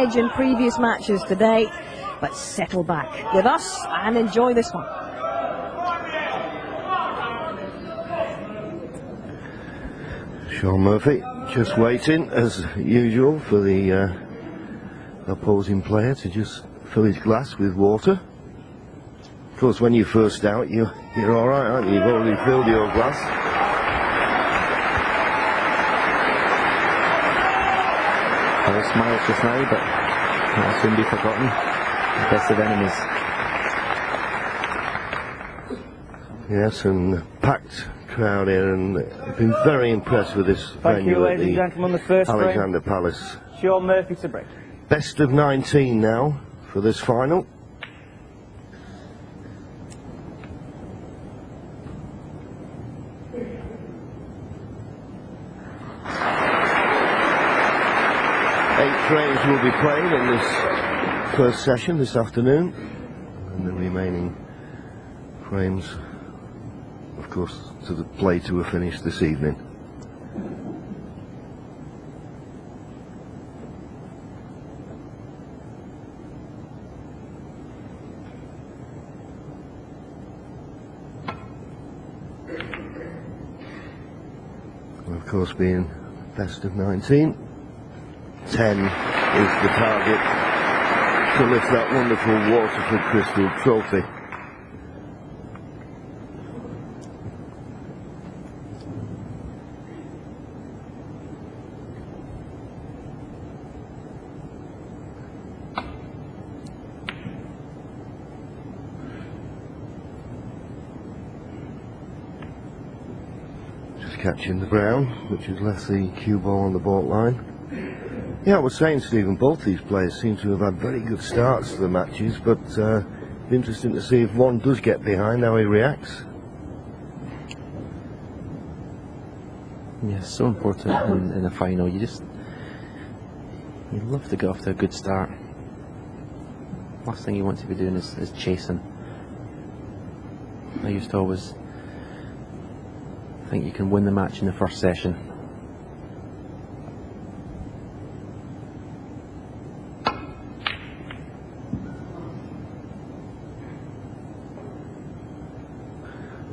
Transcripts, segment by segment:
edge in previous matches today, but settle back with us and enjoy this one. Shaun Murphy just waiting, as usual, for the opposing player to just fill his glass with water. Of course, when you're first out, you're all right, aren't you? You've already filled your glass. All smiles just now, but that'll soon be forgotten. Best of enemies. Yes, and packed crowd here, and I've been very impressed with this Thank you, venue ladies and gentlemen. The first Alexander Palace. Shaun Murphy to break. Best of 19 now for this final. Frames will be played in this first session this afternoon, and the remaining frames, of course, to the play to a finish this evening. And of course, being best of 19. 10 is the target to lift that wonderful Waterford Crystal Trophy. Just catching the brown, which has left the cue ball on the baulk line. Yeah, I was saying, Stephen, both these players seem to have had very good starts to the matches, but it'll be interesting to see if one does get behind, how he reacts. Yeah, it's so important in a final. You'd love to get off to a good start. Last thing you want to be doing is chasing. I used to always think you can win the match in the first session.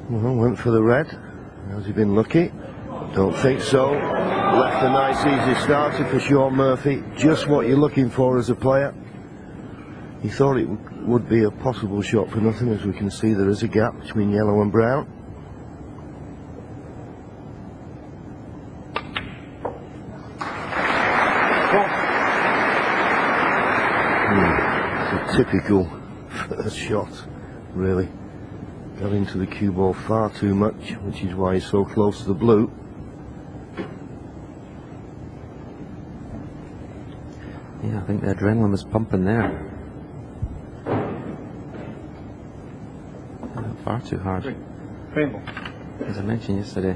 Well, went for the red. Has he been lucky? Don't think so. Left a nice easy starter for Shaun Murphy. Just what you're looking for as a player. He thought it would be a possible shot for nothing. As we can see, there is a gap between yellow and brown. It's a typical first shot, really. Got into the cue ball far too much, which is why he's so close to the blue. Yeah, I think the adrenaline was pumping there. Far too hard. Rainbow. As I mentioned yesterday,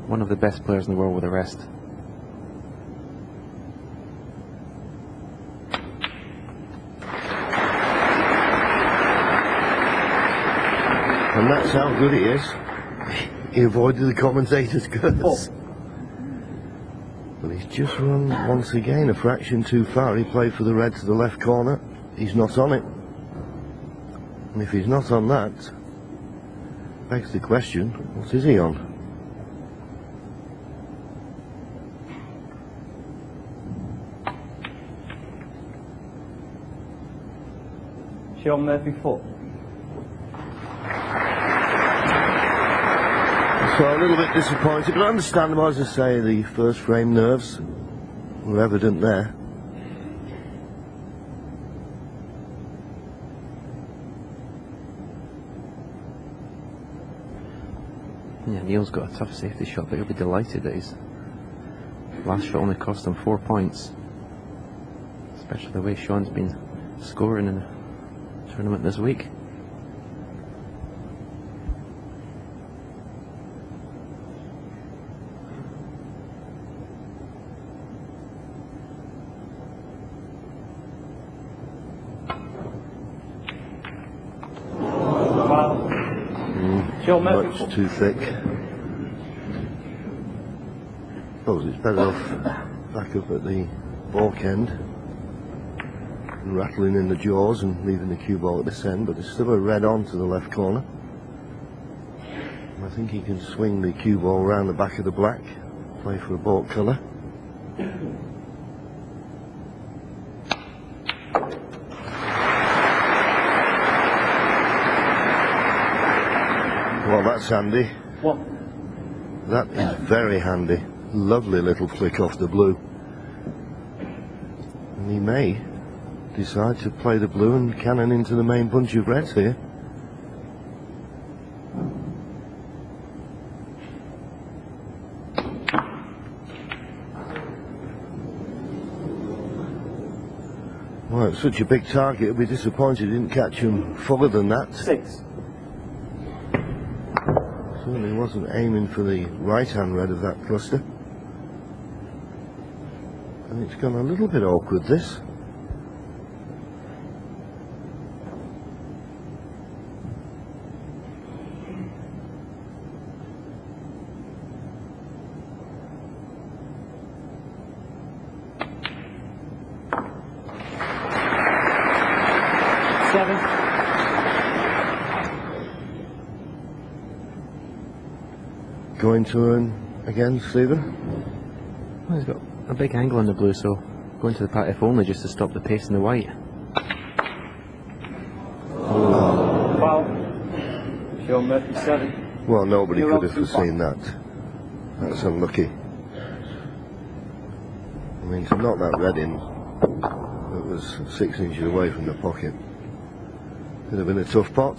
one of the best players in the world with the rest. And that's how good he is. He avoided the commentator's curse. But he's just run once again a fraction too far. He played for the red to the left corner. He's not on it. And if he's not on that, begs the question, what is he on? Shaun Murphy 4. So a little bit disappointed, but understandable. As I say, the first frame nerves were evident there. Yeah, Neil's got a tough safety shot, but he'll be delighted that his last shot only cost him 4 points. Especially the way Shaun's been scoring in the tournament this week. Much too thick. Suppose it's better off back up at the baulk end. and rattling in the jaws and leaving the cue ball at this end, but there's still a red on to the left corner. And I think he can swing the cue ball round the back of the black, play for a baulk colour. Well, that's handy. What? That is very handy. Lovely little flick off the blue. And he may decide to play the blue and cannon into the main bunch of reds here. Well, it's such a big target, he'll be disappointed he didn't catch him fuller than that. 6. Certainly wasn't aiming for the right-hand red of that cluster. And it's gone a little bit awkward, this. Going to earn again, Stephen? Well, he's got a big angle on the blue, so going to the pat if only just to stop the pace in the white. Foul. Shaun Murphy 7. Well, nobody You're could have up to foreseen that. That's unlucky. I mean, to knock that red in, it was 6 inches away from the pocket. Could have been a tough pot.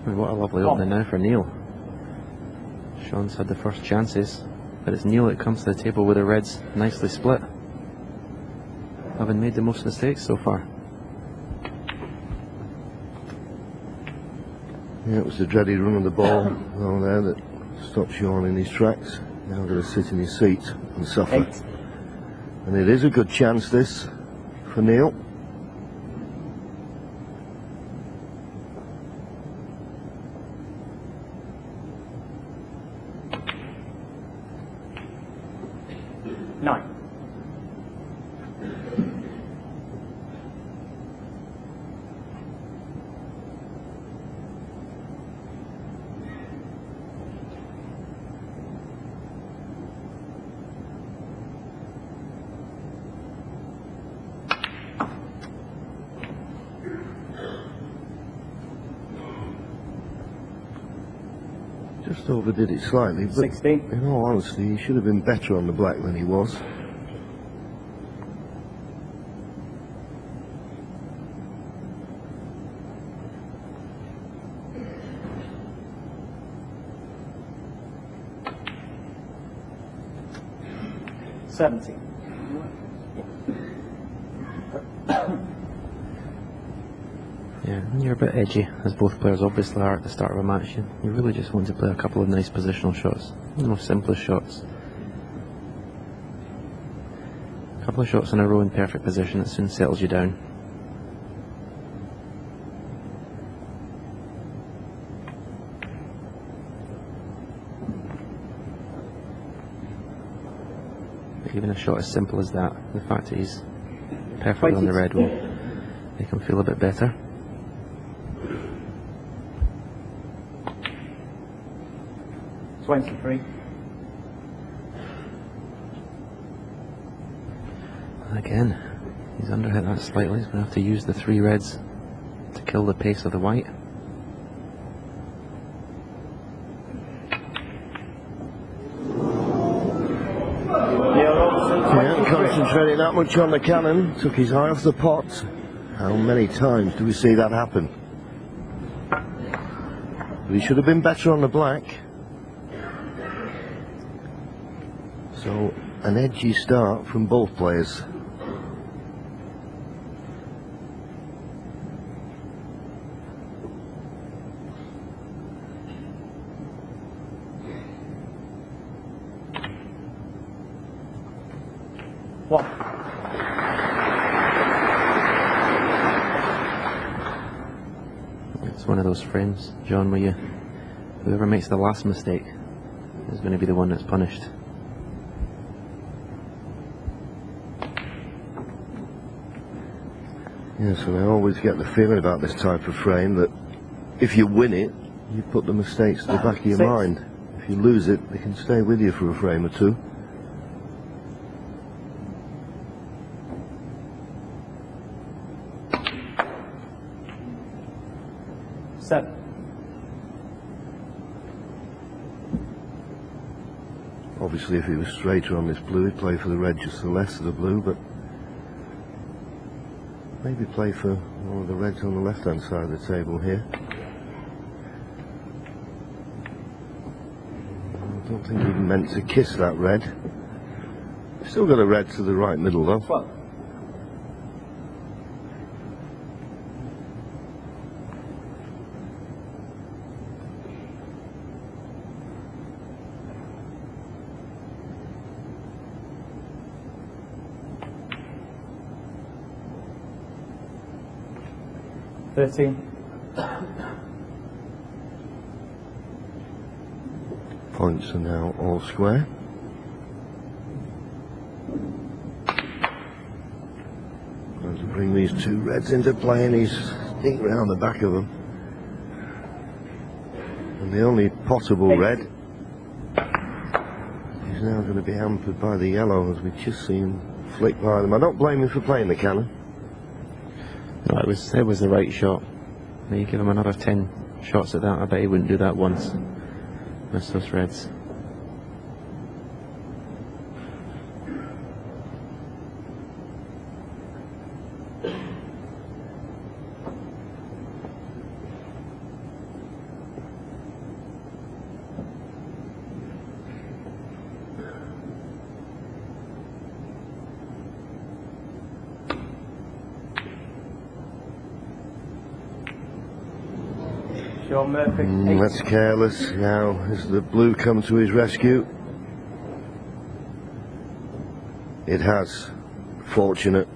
What a lovely opening now for Neil. Shaun's had the first chances, but it's Neil that comes to the table with the reds nicely split, having made the most mistakes so far. Yeah, it was the dreaded run of the ball down there that stopped Shaun in his tracks. Now going to sit in his seat and suffer. 8. And it is a good chance, this, for Neil. Just overdid it slightly, but 16. in all honesty, he should have been better on the black than he was. Yeah, when you're a bit edgy, as both players obviously are at the start of a match, you really just want to play a couple of nice positional shots, the most simplest shots. A couple of shots in a row in perfect position that soon settles you down. But even a shot as simple as that, the fact that he's perfectly on the red will make him feel a bit better. Twenty-three. Again, he's underhit that slightly. He's going to have to use the 3 reds to kill the pace of the white. Yeah, concentrating that much on the cannon, took his eye off the pot. How many times do we see that happen? But he should have been better on the black. So, an edgy start from both players. What? It's one of those frames, John, where whoever makes the last mistake is going to be the one that's punished. Yes, and I always get the feeling about this type of frame that if you win it, you put the mistakes to the back of your mind. If you lose it, they can stay with you for a frame or two. Set. Obviously, if he was straighter on this blue, he'd play for the red just to the left of the blue, but maybe play for one of the reds on the left-hand side of the table here. I don't think he meant to kiss that red. Still got a red to the right middle though. 12. Points are now all square. Going to bring these two reds into play, and he's deep round the back of them. And the only possible red is now going to be hampered by the yellow, as we just seen flick by them. I don't blame him for playing the cannon. No, it was the right shot. You give him another 10 shots at that, I bet he wouldn't do that once. Miss those reds. Shaun Murphy. That's careless. Now has the blue come to his rescue? It has. Fortunate.